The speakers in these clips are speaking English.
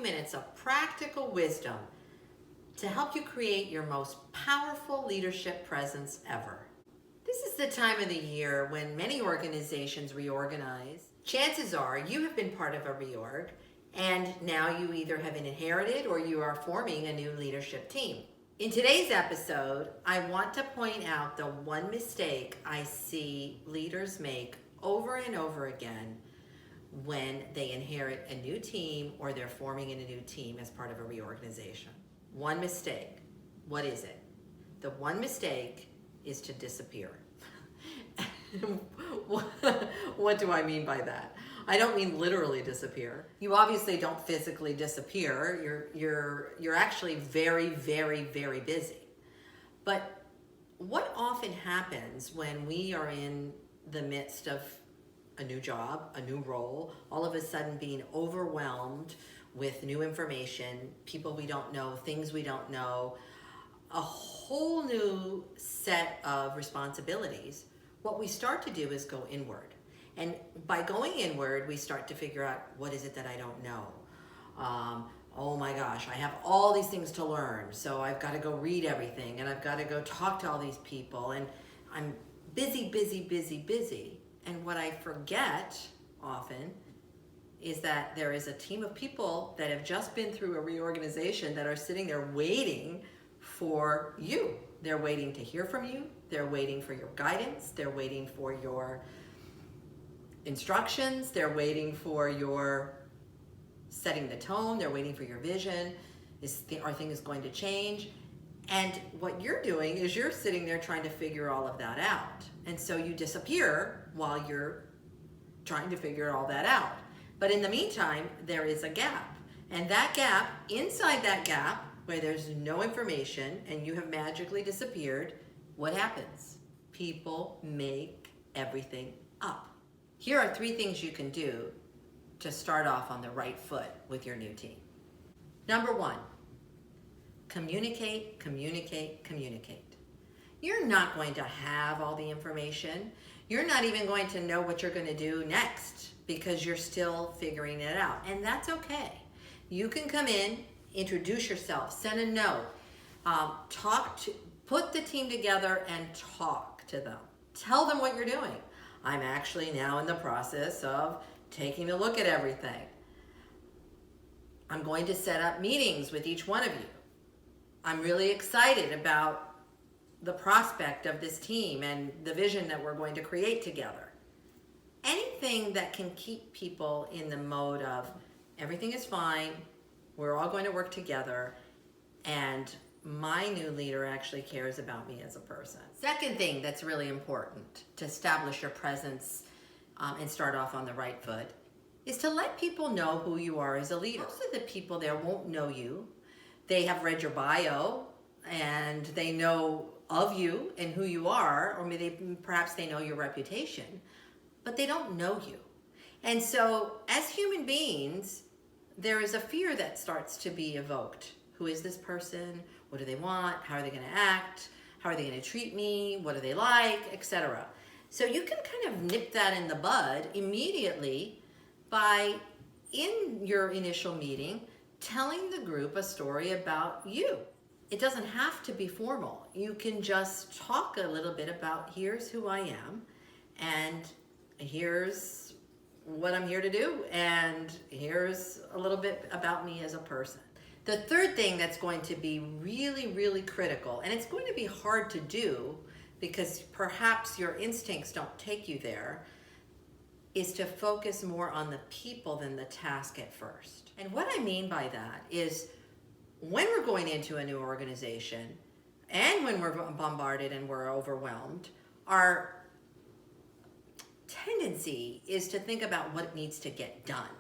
minutes of practical wisdom to help you create your most powerful leadership presence ever. This is the time of the year when many organizations reorganize. Chances are you have been part of a reorg, and now you either have inherited or you are forming a new leadership team. In today's episode, I want to point out the one mistake I see leaders make over and over again when they inherit a new team or they're forming in a new team as part of a reorganization. One mistake. What is it? The one mistake is to disappear. What do I mean by that? I don't mean literally disappear. You obviously don't physically disappear. You're actually very, very, very busy. But what often happens when we are in the midst of a new job, a new role, all of a sudden being overwhelmed with new information, people we don't know, things we don't know, a whole new set of responsibilities, what we start to do is go inward. And by going inward, we start to figure out, what is it that I don't know? Oh my gosh, I have all these things to learn, so I've got to go read everything, and I've got to go talk to all these people, and I'm busy, busy, busy, busy. And what I forget often is that there is a team of people that have just been through a reorganization that are sitting there waiting for you. They're waiting to hear from you. They're waiting for your guidance. They're waiting for your instructions. They're waiting for your setting the tone. They're waiting for your vision. Are things going to change? And what you're doing is you're sitting there trying to figure all of that out. And so you disappear while you're trying to figure all that out. But in the meantime, there is a gap. And that gap, inside that gap, where there's no information and you have magically disappeared, what happens? People make everything up. Here are 3 things you can do to start off on the right foot with your new team. Number 1, communicate, communicate, communicate. You're not going to have all the information. You're not even going to know what you're going to do next because you're still figuring it out. And that's okay. You can come in, introduce yourself, send a note, put the team together and talk to them. Tell them what you're doing. I'm actually now in the process of taking a look at everything. I'm going to set up meetings with each one of you. I'm really excited about the prospect of this team and the vision that we're going to create together. Anything that can keep people in the mode of everything is fine, we're all going to work together, and my new leader actually cares about me as a person. Second thing that's really important to establish your presence and start off on the right foot is to let people know who you are as a leader. Most of the people there won't know you. They have read your bio and they know of you and who you are, or perhaps they know your reputation, but they don't know you. And so as human beings, there is a fear that starts to be evoked. Who is this person? What do they want? How are they going to act? How are they going to treat me? What do they like? Etc. So you can kind of nip that in the bud immediately by, in your initial meeting, telling the group a story about you. It doesn't have to be formal. You can just talk a little bit about, here's who I am, and here's what I'm here to do, and here's a little bit about me as a person. The third thing that's going to be really, really critical, and it's going to be hard to do because perhaps your instincts don't take you there, is to focus more on the people than the task at first. And what I mean by that is when we're going into a new organization and when we're bombarded and we're overwhelmed, our tendency is to think about what needs to get done.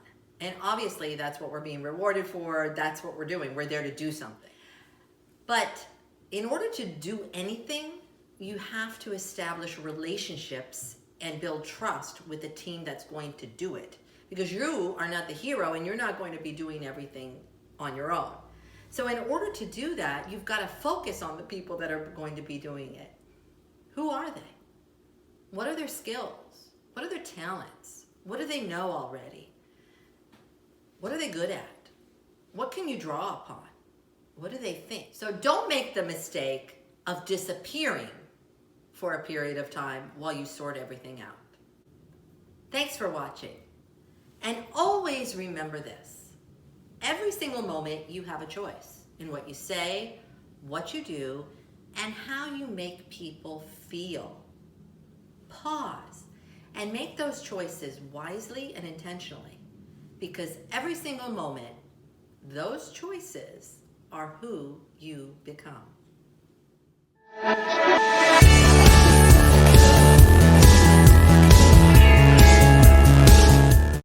And obviously that's what we're being rewarded for. That's what we're doing. We're there to do something. But in order to do anything, you have to establish relationships and build trust with the team that's going to do it. Because you are not the hero and you're not going to be doing everything on your own. So in order to do that, you've got to focus on the people that are going to be doing it. Who are they? What are their skills? What are their talents? What do they know already? What are they good at? What can you draw upon? What do they think? So don't make the mistake of disappearing for a period of time while you sort everything out. Thanks for watching. And always remember this. Every single moment you have a choice in what you say, what you do, and how you make people feel. Pause and make those choices wisely and intentionally, because every single moment, those choices are who you become.